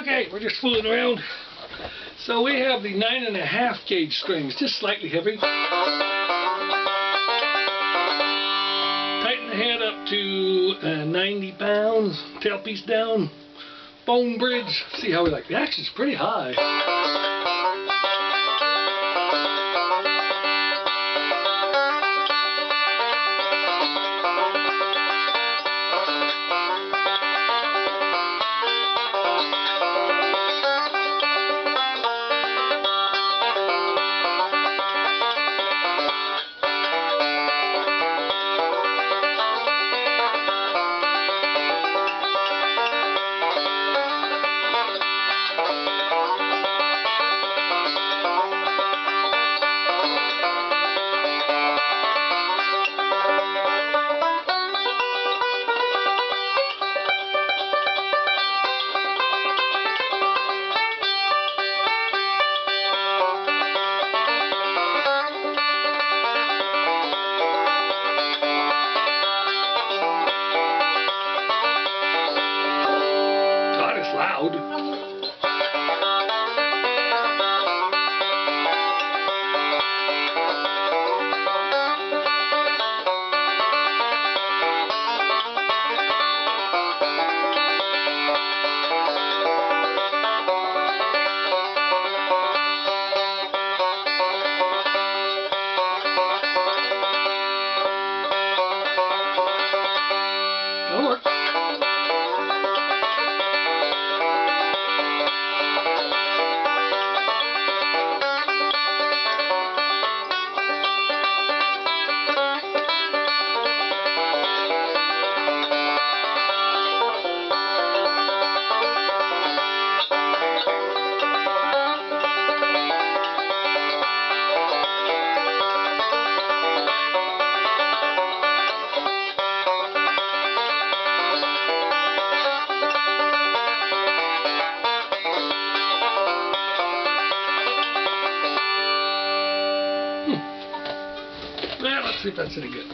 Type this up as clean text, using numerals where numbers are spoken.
Okay, we're just fooling around. So we have the 9.5 gauge strings, just slightly heavy. Tighten the head up to 90 pounds, tailpiece down, bone bridge. See how we like. The action's pretty high. Loud. That'll work. Well, let's see if that's any good.